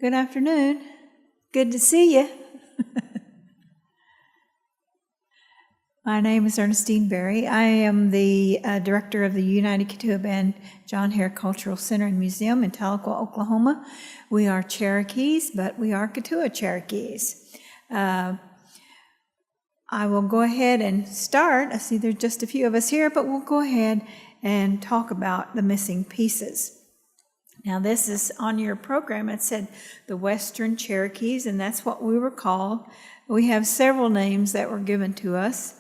Good afternoon. Good to see you. My name is Ernestine Berry. I am the director of the United Keetoowah Band John Hare Cultural Center and Museum in Tahlequah, Oklahoma. We are Cherokees, but we are Keetoowah Cherokees. I will go ahead and start. I see there's just a few of us here, but we'll go ahead and talk about the missing pieces. Now, this is on your program. It said the Western Cherokees, and that's what we were called. We have several names that were given to us.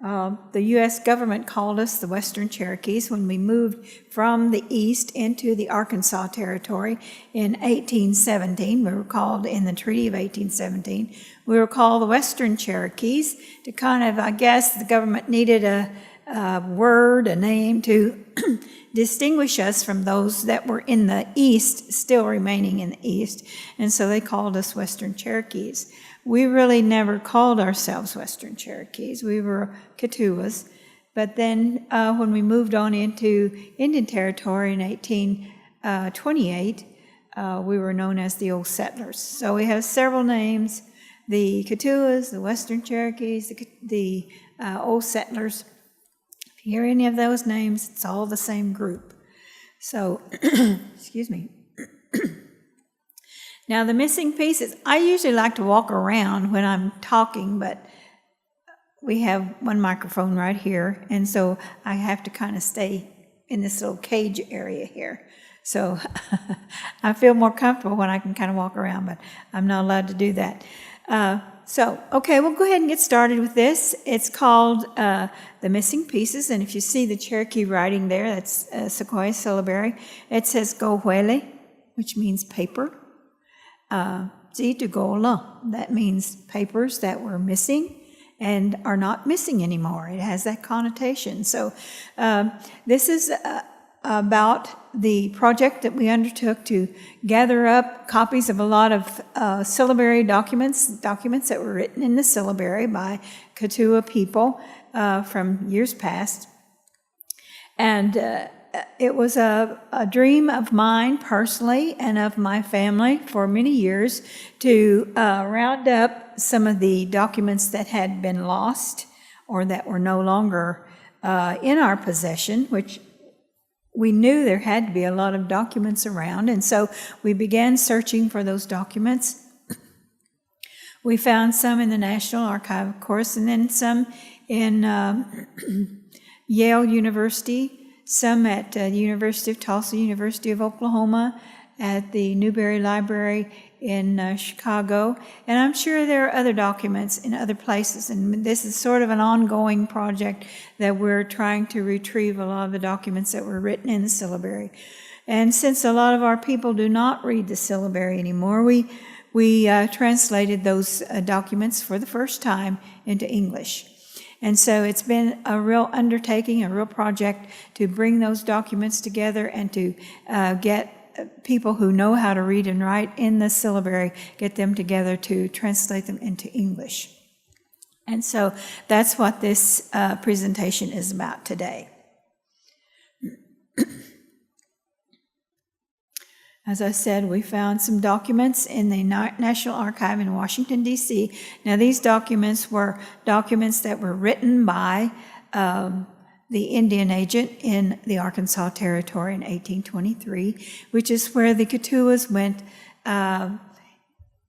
The U.S. government called us the Western Cherokees when we moved from the east into the Arkansas Territory in 1817. We were called in the Treaty of 1817. We were called the Western Cherokees to kind of, I guess, the government needed a word, a name to distinguish us from those that were in the east, still remaining in the east. And so they called us Western Cherokees. We really never called ourselves Western Cherokees. We were Keetoowahs. But then when we moved on into Indian Territory in 1828, we were known as the Old Settlers. So we have several names: the Keetoowahs, the Western Cherokees, the Old Settlers. If you hear any of those names, it's all the same group. So, excuse me. Now, the missing pieces, I usually like to walk around when I'm talking, but we have one microphone right here, and so I have to kind of stay in this little cage area here. So I feel more comfortable when I can kind of walk around, but I'm not allowed to do that. Okay, we'll go ahead and get started with this. It's called The Missing Pieces, and if you see the Cherokee writing there, that's Sequoia syllabary. It says Gohuele, which means paper. Keetoowah, that means papers that were missing and are not missing anymore. It has that connotation. So this is about the project that we undertook to gather up copies of a lot of syllabary documents that were written in the syllabary by Keetoowah people from years past. And it was a dream of mine personally and of my family for many years to round up some of the documents that had been lost or that were no longer in our possession, which we knew there had to be a lot of documents around, and so we began searching for those documents. We found some in the National Archive, of course, and then some in Yale University, some at the University of Tulsa, University of Oklahoma, at the Newberry Library in Chicago, and I'm sure there are other documents in other places, and this is sort of an ongoing project that we're trying to retrieve a lot of the documents that were written in the syllabary. And since a lot of our people do not read the syllabary anymore, we translated those documents for the first time into English. And so it's been a real undertaking, a real project to bring those documents together and to get people who know how to read and write in the syllabary, get them together to translate them into English. And so that's what this presentation is about today. As I said, we found some documents in the National Archive in Washington, D.C. Now, these documents were documents that were written by the Indian agent in the Arkansas Territory in 1823, which is where the Keetoowahs went.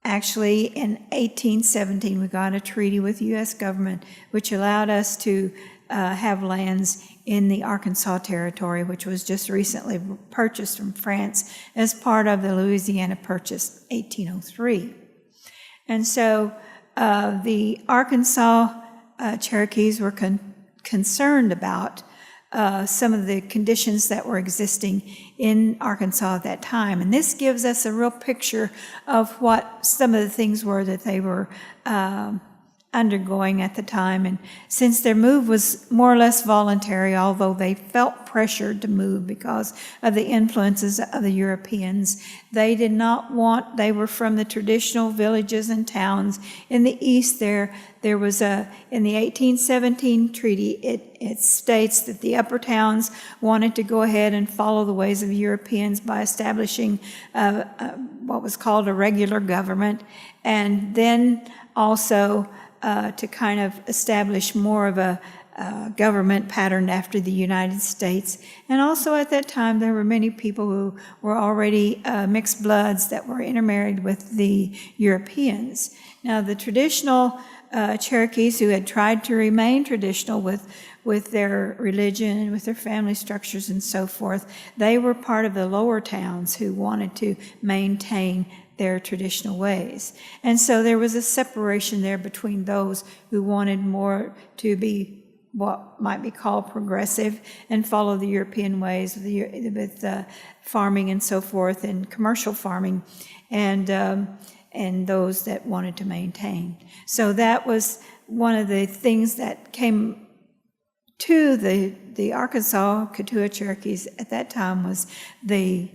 Actually, in 1817, we got a treaty with the U.S. government, which allowed us to have lands in the Arkansas Territory, which was just recently purchased from France as part of the Louisiana Purchase, 1803. And so the Arkansas Cherokees were concerned about some of the conditions that were existing in Arkansas at that time. And this gives us a real picture of what some of the things were that they were undergoing at the time. And since their move was more or less voluntary, although they felt pressured to move because of the influences of the Europeans. They did not want, they were from the traditional villages and towns. In the east there was in the 1817 treaty, it states that the upper towns wanted to go ahead and follow the ways of Europeans by establishing what was called a regular government, and then also to kind of establish more of a government patterned after the United States. And also at that time, there were many people who were already mixed bloods that were intermarried with the Europeans. Now, the traditional Cherokees who had tried to remain traditional with their religion and with their family structures and so forth, they were part of the lower towns who wanted to maintain their traditional ways. And so there was a separation there between those who wanted more to be what might be called progressive and follow the European ways with farming and so forth, and commercial farming, and those that wanted to maintain. So that was one of the things that came to the Arkansas Keetoowah Cherokees at that time, was the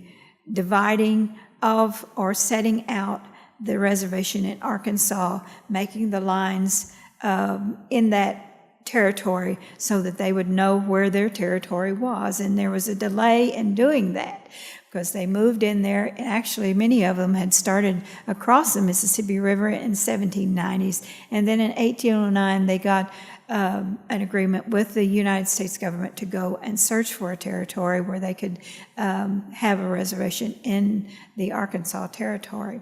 dividing of or setting out the reservation in Arkansas, making the lines in that territory so that they would know where their territory was. And there was a delay in doing that because they moved in there, and actually many of them had started across the Mississippi River in 1790s, and then in 1809 they got an agreement with the United States government to go and search for a territory where they could have a reservation in the Arkansas territory.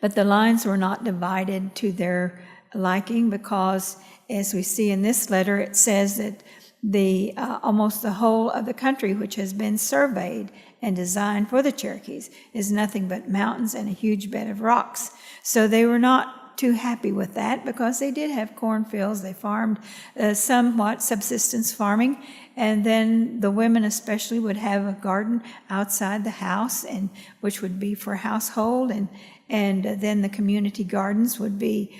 But the lines were not divided to their liking, because as we see in this letter, it says that almost the whole of the country, which has been surveyed and designed for the Cherokees, is nothing but mountains and a huge bed of rocks. So they were not too happy with that, because they did have cornfields. They farmed somewhat subsistence farming, and then the women especially would have a garden outside the house, and which would be for household, and then the community gardens would be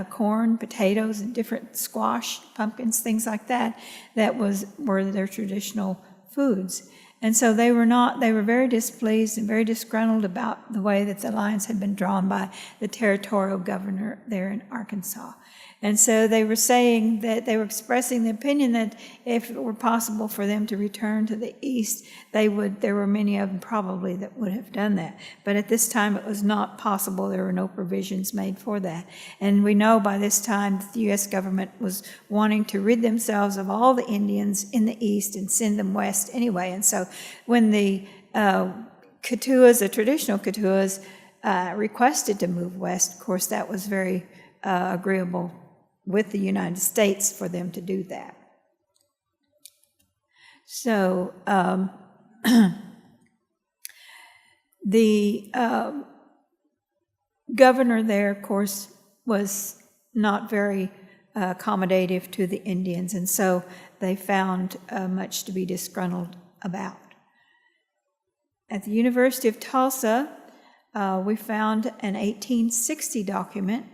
corn, potatoes, and different squash, pumpkins, things like that. That were their traditional foods. And so they were very displeased and very disgruntled about the way that the lines had been drawn by the territorial governor there in Arkansas. And so they were saying that they were expressing the opinion that if it were possible for them to return to the east, there were many of them probably that would have done that. But at this time it was not possible. There were no provisions made for that. And we know by this time that the U.S. government was wanting to rid themselves of all the Indians in the east and send them west anyway. And so when the Keetoowahs, the traditional Keetoowahs, requested to move west, of course that was very agreeable with the United States for them to do that. So the governor there, of course, was not very accommodative to the Indians, and so they found much to be disgruntled about. At the University of Tulsa, we found an 1860 document,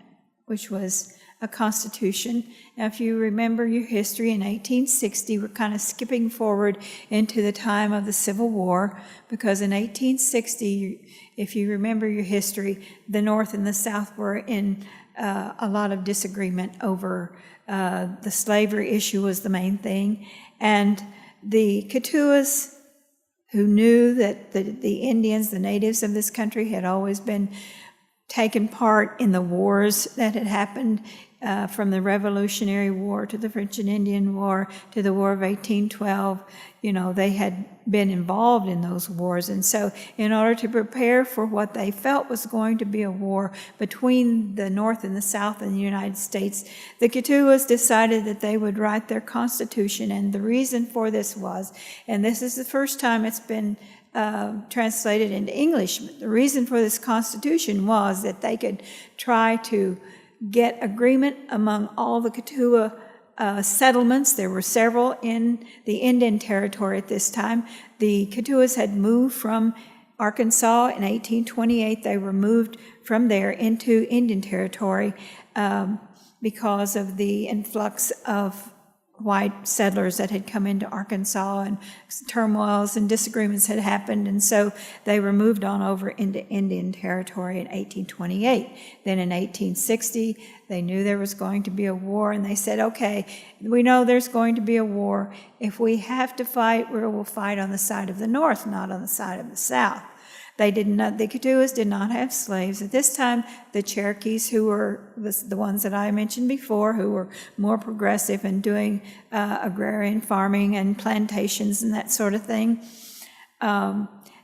which was a constitution. Now, if you remember your history, in 1860, we're kind of skipping forward into the time of the Civil War, because in 1860, if you remember your history, the North and the South were in a lot of disagreement over the slavery issue was the main thing. And the Keetoowahs, who knew that the Indians, the natives of this country, had always been taken part in the wars that had happened, from the Revolutionary War to the French and Indian War to the War of 1812. They had been involved in those wars. And so in order to prepare for what they felt was going to be a war between the North and the South and the United States, the Keetoowahs decided that they would write their constitution. And the reason for this was, and this is the first time it's been translated into English, the reason for this constitution was that they could try to get agreement among all the Keetoowah settlements. There were several in the Indian Territory at this time. The Keetoowahs had moved from Arkansas in 1828. They were moved from there into Indian Territory because of the influx of white settlers that had come into Arkansas, and turmoils and disagreements had happened, and so they were moved on over into Indian Territory in 1828. Then in 1860, they knew there was going to be a war, and they said, okay, we know there's going to be a war. If we have to fight, we will fight on the side of the North, not on the side of the South. The Keetoowahs did not have slaves. At this time, the Cherokees, who were the ones that I mentioned before, who were more progressive and doing agrarian farming and plantations and that sort of thing,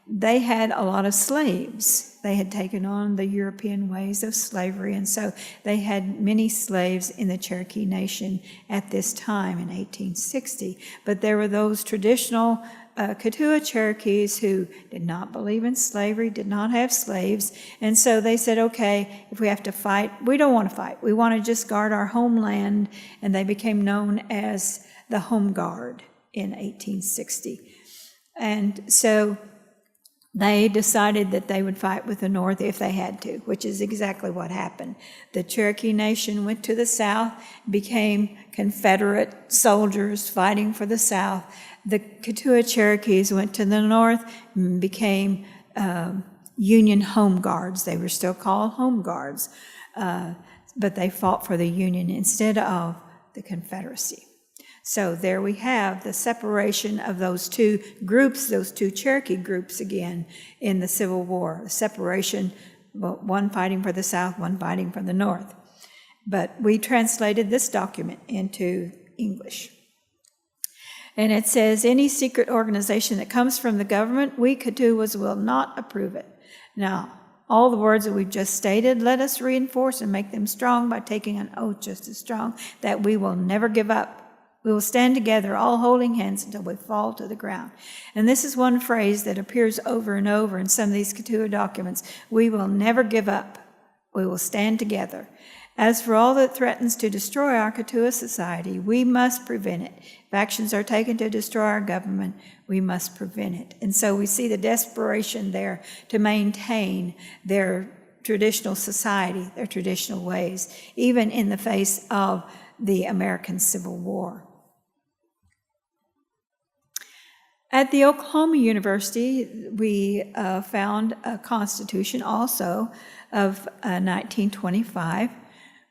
they had a lot of slaves. They had taken on the European ways of slavery, and so they had many slaves in the Cherokee Nation at this time in 1860. But there were those traditional Keetoowah Cherokees who did not believe in slavery, did not have slaves, and so they said, okay, if we have to fight, we don't want to fight. We want to just guard our homeland, and they became known as the Home Guard in 1860. And so they decided that they would fight with the North if they had to, which is exactly what happened. The Cherokee Nation went to the South, became Confederate soldiers fighting for the South. The Keetoowah Cherokees went to the North and became Union Home Guards. They were still called Home Guards, but they fought for the Union instead of the Confederacy. So there we have the separation of those two groups, those two Cherokee groups again in the Civil War. The separation, one fighting for the South, one fighting for the North. But we translated this document into English. And it says, any secret organization that comes from the government, we Keetoowahs will not approve it. Now, all the words that we've just stated, let us reinforce and make them strong by taking an oath just as strong that we will never give up. We will stand together, all holding hands until we fall to the ground. And this is one phrase that appears over and over in some of these Keetoowah documents. We will never give up. We will stand together. As for all that threatens to destroy our Keetoowah society, we must prevent it. If actions are taken to destroy our government, we must prevent it. And so we see the desperation there to maintain their traditional society, their traditional ways, even in the face of the American Civil War. At the Oklahoma University, we found a constitution also of 1925,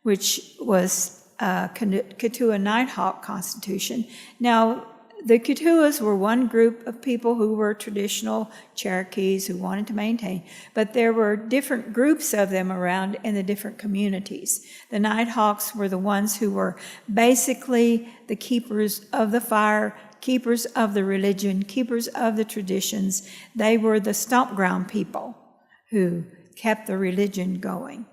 which was Keetoowah Nighthawk Constitution. Now, the Keetoowahs were one group of people who were traditional Cherokees who wanted to maintain, but there were different groups of them around in the different communities. The Nighthawks were the ones who were basically the keepers of the fire, keepers of the religion, keepers of the traditions. They were the stomp ground people who kept the religion going.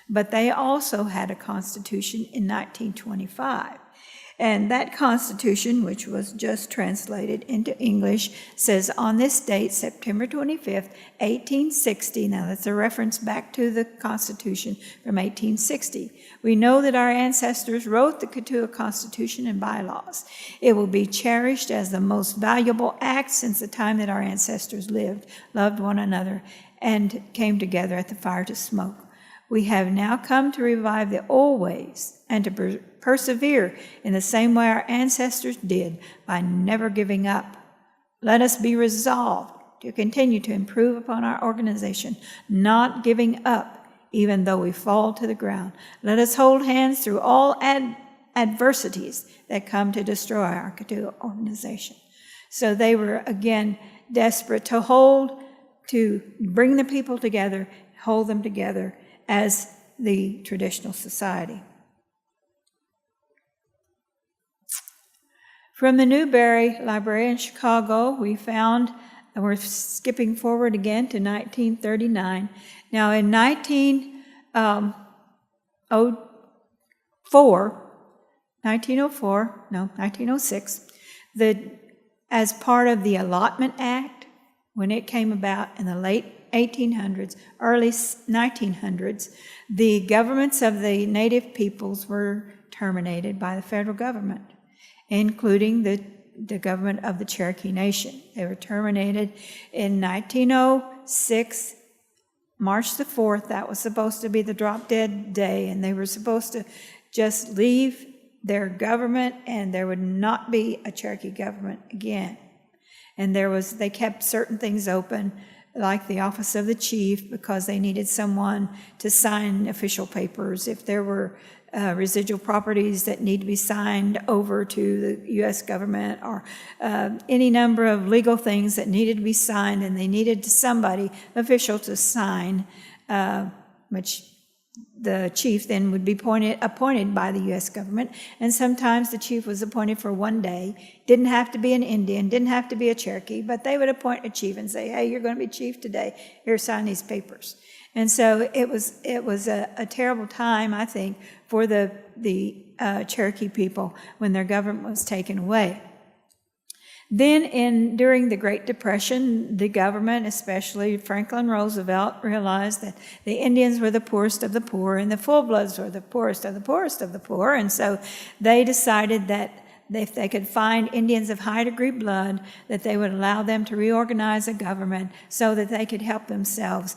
But they also had a constitution in 1925. And that constitution, which was just translated into English, says, on this date, September 25th, 1860, now that's a reference back to the Constitution from 1860. We know that our ancestors wrote the Keetoowah Constitution and bylaws. It will be cherished as the most valuable act since the time that our ancestors lived, loved one another, and came together at the fire to smoke. We have now come to revive the old ways and to persevere in the same way our ancestors did by never giving up. Let us be resolved to continue to improve upon our organization, not giving up even though we fall to the ground. Let us hold hands through all adversities that come to destroy our Keetoowah organization. So they were, again, desperate to bring the people together, hold them together as the traditional society. From the Newberry Library in Chicago, we found, and we're skipping forward again to 1939. Now in 1906, as part of the Allotment Act, when it came about in the late 1800s, early 1900s, the governments of the native peoples were terminated by the federal government, including the government of the Cherokee Nation. They were terminated in 1906, March the 4th. That was supposed to be the drop-dead day, and they were supposed to just leave their government, and there would not be a Cherokee government again. And they kept certain things open, like the office of the chief, because they needed someone to sign official papers. If there were residual properties that need to be signed over to the U.S. government, or any number of legal things that needed to be signed, and they needed somebody official to sign, which the chief then would be appointed by the U.S. government. And sometimes the chief was appointed for one day. Didn't have to be an Indian, didn't have to be a Cherokee, but they would appoint a chief and say, hey, you're going to be chief today. Here, sign these papers. And so it was a terrible time, I think, for the Cherokee people when their government was taken away. Then during the Great Depression, the government, especially Franklin Roosevelt, realized that the Indians were the poorest of the poor and the full-bloods were the poorest of the poorest of the poor. And so they decided that if they could find Indians of high degree blood, that they would allow them to reorganize a government so that they could help themselves,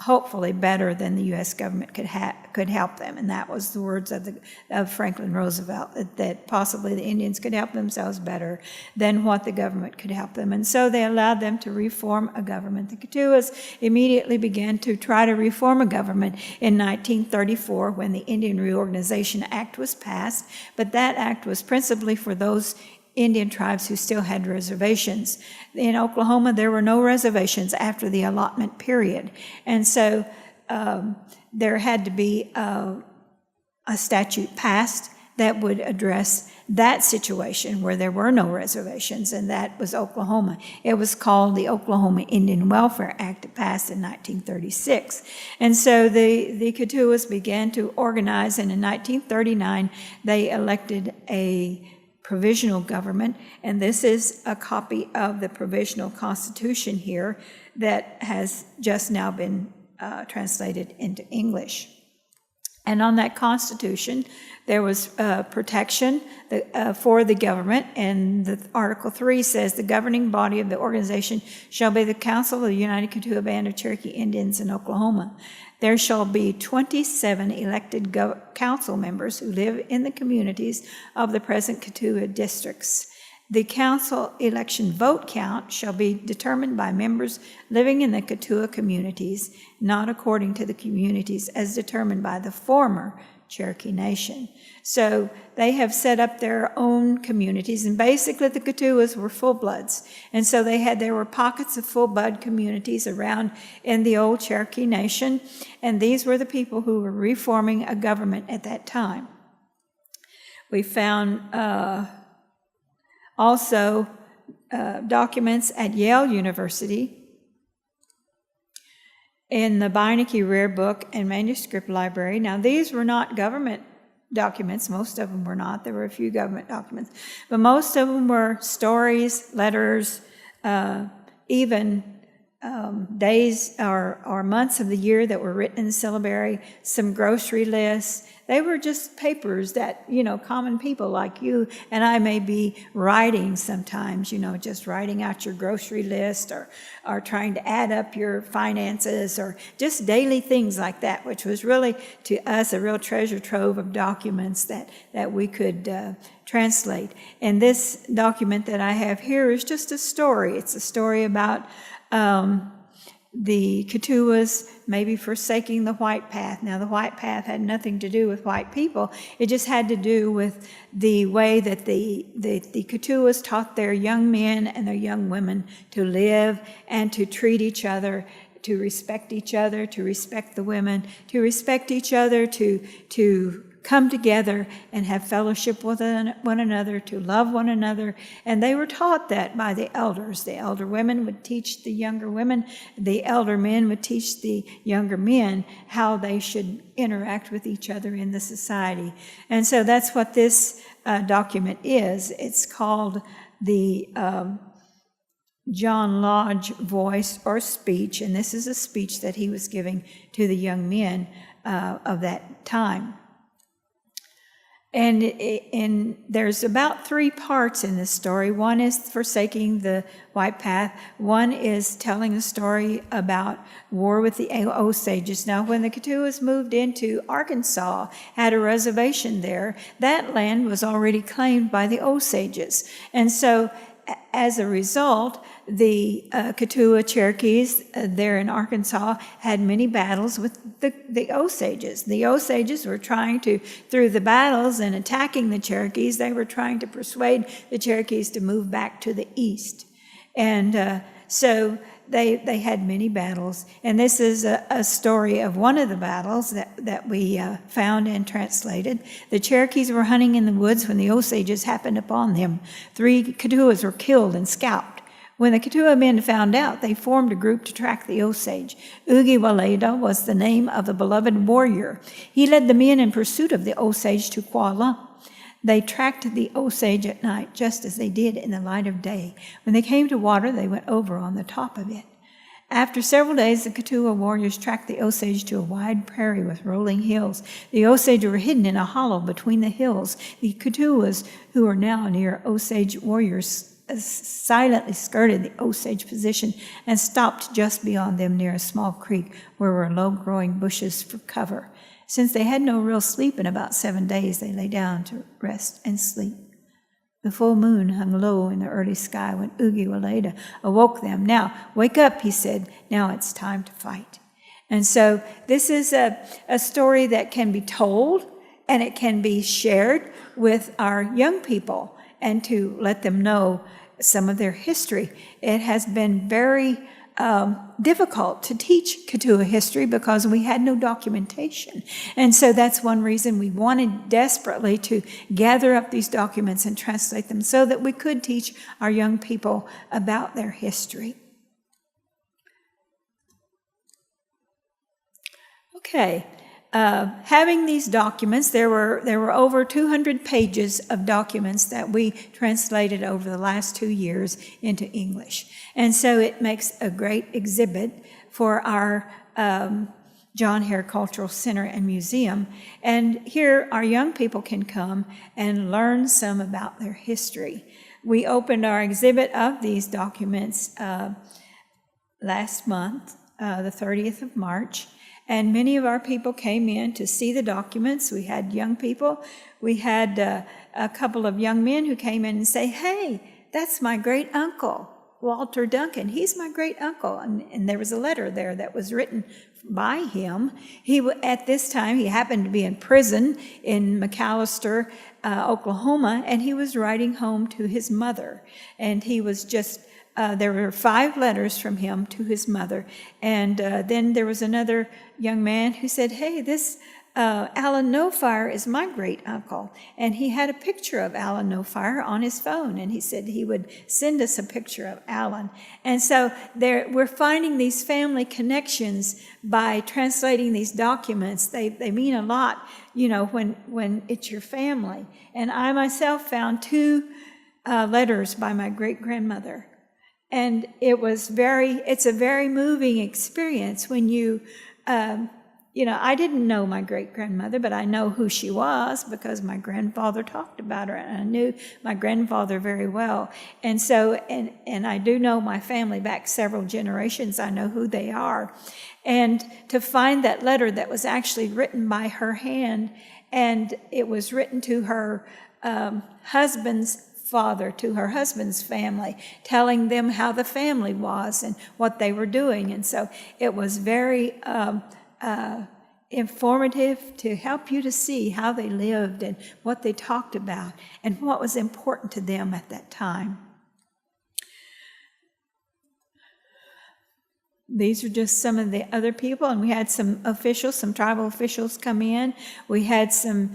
hopefully better than the U.S. government could help them. And that was the words of Franklin Roosevelt, that possibly the Indians could help themselves better than what the government could help them. And so they allowed them to reform a government. The Keetoowahs immediately began to try to reform a government in 1934 when the Indian Reorganization Act was passed, but that act was principally for those Indian tribes who still had reservations. In Oklahoma, there were no reservations after the allotment period. And so there had to be a statute passed that would address that situation where there were no reservations, and that was Oklahoma. It was called the Oklahoma Indian Welfare Act. It passed in 1936. And so the Keetoowahs began to organize, and in 1939, they elected a provisional government, and this is a copy of the provisional constitution here that has just now been translated into English. And on that constitution, there was protection for the government, and the Article 3 says the governing body of the organization shall be the Council of the United Keetoowah Band of Cherokee Indians in Oklahoma. There shall be 27 elected council members who live in the communities of the present Keetoowah districts. The council election vote count shall be determined by members living in the Keetoowah communities, not according to the communities as determined by the former Cherokee Nation. So they have set up their own communities, and basically the Keetoowahs were full-bloods. And so there were pockets of full-blood communities around in the old Cherokee Nation, and these were the people who were reforming a government at that time. We found also documents at Yale University in the Beinecke Rare Book and Manuscript Library. Now, these were not government documents. Most of them were not. There were a few government documents. But most of them were stories, letters, even days or months of the year that were written in syllabary, some grocery lists. They were just papers that, common people like you and I may be writing sometimes, just writing out your grocery list or trying to add up your finances or just daily things like that, which was really, to us, a real treasure trove of documents that we could translate. And this document that I have here is just a story. It's a story about the Keetoowahs maybe forsaking the white path. Now, the white path had nothing to do with white people. It just had to do with the way that the Keetoowahs taught their young men and their young women to live and to treat each other, to respect each other, to respect the women, to respect each other, to come together and have fellowship with one another, to love one another. And they were taught that by the elders. The elder women would teach the younger women. The elder men would teach the younger men how they should interact with each other in the society. And so that's what this document is. It's called the John Lodge Voice or Speech, and this is a speech that he was giving to the young men of that time. And there's about 3 parts in this story. One is forsaking the white path. One is telling a story about war with the Osages. Now, when the Keetoowahs moved into Arkansas, had a reservation there, that land was already claimed by the Osages. And so as a result, the Keetoowah Cherokees there in Arkansas had many battles with the Osages. The Osages were trying to, through the battles and attacking the Cherokees, they were trying to persuade the Cherokees to move back to the east. And so they had many battles. And this is a story of one of the battles that we found and translated. The Cherokees were hunting in the woods when the Osages happened upon them. 3 Keetoowahs were killed and scalped. When the Keetoowah men found out, they formed a group to track the Osage. Keeoowah was the name of the beloved warrior. He led the men in pursuit of the Osage to Keeowah. They tracked the Osage at night, just as they did in the light of day. When they came to water, they went over on the top of it. After several days, the Keetoowah warriors tracked the Osage to a wide prairie with rolling hills. The Osage were hidden in a hollow between the hills. The Keetoowahs, who were now near Osage warriors, silently skirted the Osage position and stopped just beyond them near a small creek where were low-growing bushes for cover. Since they had no real sleep in about 7 days, they lay down to rest and sleep. The full moon hung low in the early sky when Keeoowah awoke them. "Now, wake up," he said. "Now it's time to fight." And so this is a story that can be told and it can be shared with our young people and to let them know some of their history. It has been very difficult to teach Keetoowah history because we had no documentation. And so that's one reason we wanted desperately to gather up these documents and translate them so that we could teach our young people about their history. Okay. Having these documents, there were over 200 pages of documents that we translated over the last 2 years into English. And so it makes a great exhibit for our John Hare Cultural Center and Museum. And here our young people can come and learn some about their history. We opened our exhibit of these documents last month, the 30th of March. And many of our people came in to see the documents. We had young people. We had a couple of young men who came in and say, "Hey, that's my great uncle, Walter Duncan. He's my great uncle." And there was a letter there that was written by him. At this time, he happened to be in prison in McAllister, Oklahoma, and he was writing home to his mother. And he was just there were 5 letters from him to his mother. And then there was another young man who said, "Hey, this Alan Nofire is my great uncle." And he had a picture of Alan Nofire on his phone. And he said he would send us a picture of Alan. And so we're finding these family connections by translating these documents. They mean a lot, when it's your family. And I myself found 2 letters by my great-grandmother. And it's a very moving experience when I didn't know my great-grandmother, but I know who she was because my grandfather talked about her, and I knew my grandfather very well. And so, and I do know my family back several generations. I know who they are. And to find that letter that was actually written by her hand, and it was written to her husband's father, to her husband's family, telling them how the family was and what they were doing. And so it was very informative to help you to see how they lived and what they talked about and what was important to them at that time. These are just some of the other people, and we had some tribal officials come in. We had some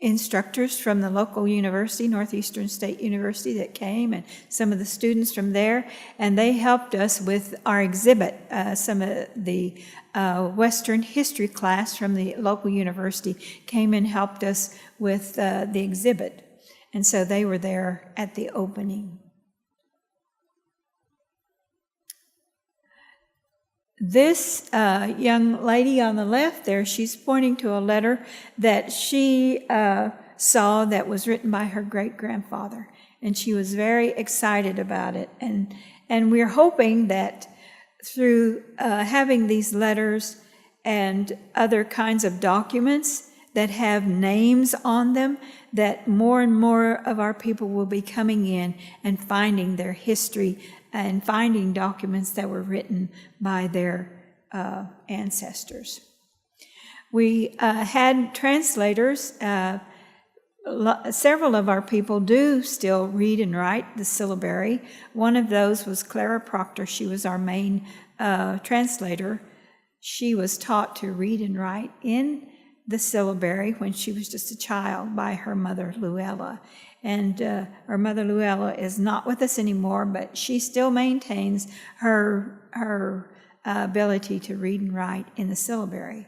instructors from the local university, Northeastern State University, that came, and some of the students from there, and they helped us with our exhibit. Some of the Western history class from the local university came and helped us with the exhibit, and so they were there at the opening. this young lady on the left there, she's pointing to a letter that she saw that was written by her great-grandfather, and she was very excited about it. And we're hoping that through having these letters and other kinds of documents that have names on them, that more and more of our people will be coming in and finding their history and finding documents that were written by their ancestors. We had translators. Several of our people do still read and write the syllabary. One of those was Clara Proctor. She was our main translator. She was taught to read and write in the syllabary when she was just a child by her mother, Luella. And our mother, Luella, is not with us anymore, but she still maintains her ability to read and write in the syllabary.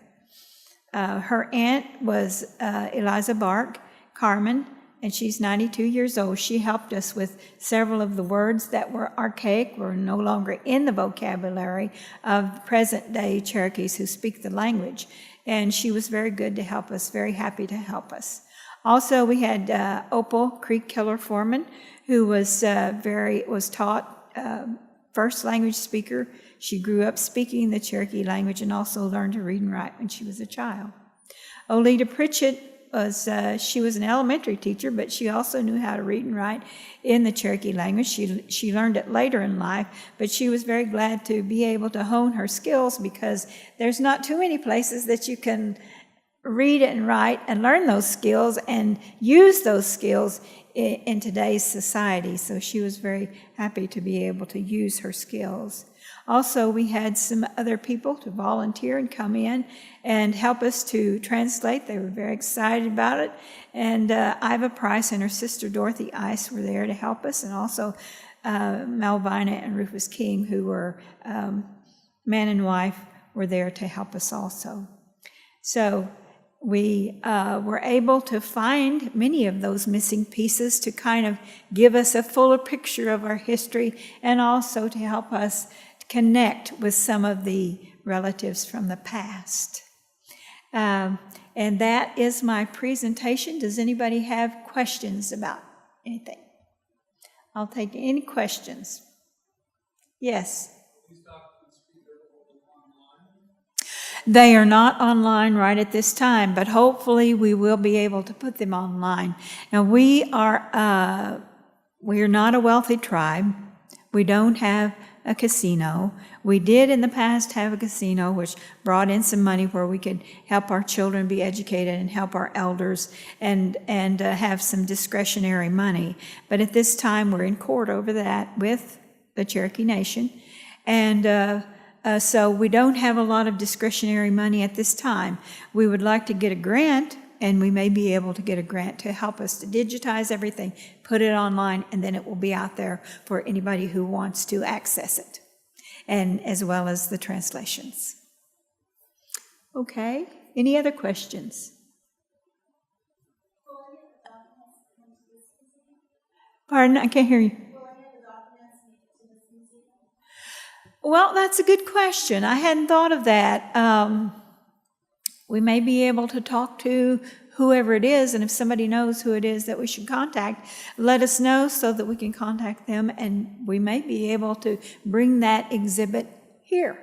Her aunt was Eliza Bark, Carmen, and she's 92 years old. She helped us with several of the words that were archaic, were no longer in the vocabulary of present-day Cherokees who speak the language. And she was very good to help us, very happy to help us. Also, we had Opal Creek Keller Foreman, who was taught first language speaker. She grew up speaking the Cherokee language and also learned to read and write when she was a child. Olita Pritchett she was an elementary teacher, but she also knew how to read and write in the Cherokee language. She learned it later in life, but she was very glad to be able to hone her skills because there's not too many places that you can read and write and learn those skills and use those skills in today's society. So she was very happy to be able to use her skills. Also, we had some other people to volunteer and come in and help us to translate. They were very excited about it. And Iva Price and her sister Dorothy Ice were there to help us, and also Malvina and Rufus King, who were man and wife, were there to help us also. So we were able to find many of those missing pieces to kind of give us a fuller picture of our history and also to help us connect with some of the relatives from the past. And that is my presentation. Does anybody have questions about anything? I'll take any questions. Yes? They are not online right at this time, but hopefully we will be able to put them online. Now we are not a wealthy tribe. We don't have a casino. We did in the past have a casino which brought in some money where we could help our children be educated and help our elders and have some discretionary money. But at this time we're in court over that with the Cherokee Nation. And so we don't have a lot of discretionary money at this time. We would like to get a grant, and we may be able to get a grant to help us to digitize everything, put it online, and then it will be out there for anybody who wants to access it, and as well as the translations. Okay, any other questions? Pardon, I can't hear you. Well, that's a good question. I hadn't thought of that. We may be able to talk to whoever it is, and if somebody knows who it is that we should contact, let us know so that we can contact them, and we may be able to bring that exhibit here.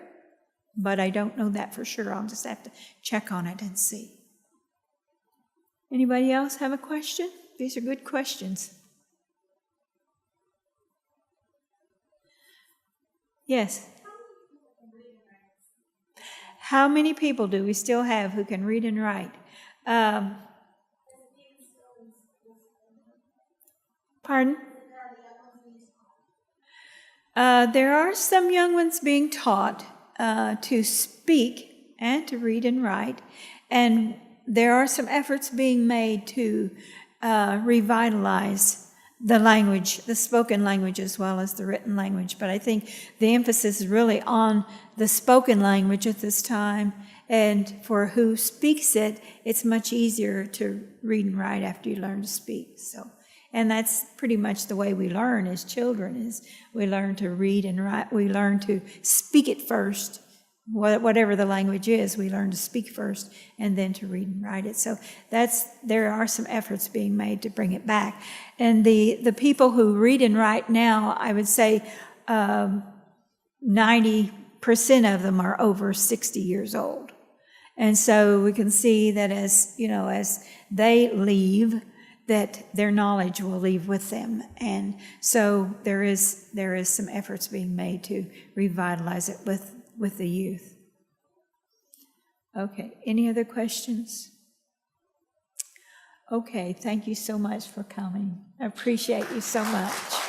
But I don't know that for sure. I'll just have to check on it and see. Anybody else have a question? These are good questions. Yes? How many people do we still have who can read and write? Pardon? There are some young ones being taught to speak and to read and write, and there are some efforts being made to revitalize the language, the spoken language as well as the written language. But I think the emphasis is really on the spoken language at this time, and for who speaks it, it's much easier to read and write after you learn to speak. So, and that's pretty much the way we learn as children, is we learn to read and write. We learn to speak it first, whatever the language is, we learn to speak first and then to read and write it. So there are some efforts being made to bring it back. And the people who read and write now, I would say 90% of them are over 60 years old. And so we can see that as they leave, that their knowledge will leave with them. And so there is some efforts being made to revitalize it with the youth. Okay, any other questions? Okay, thank you so much for coming. I appreciate you so much.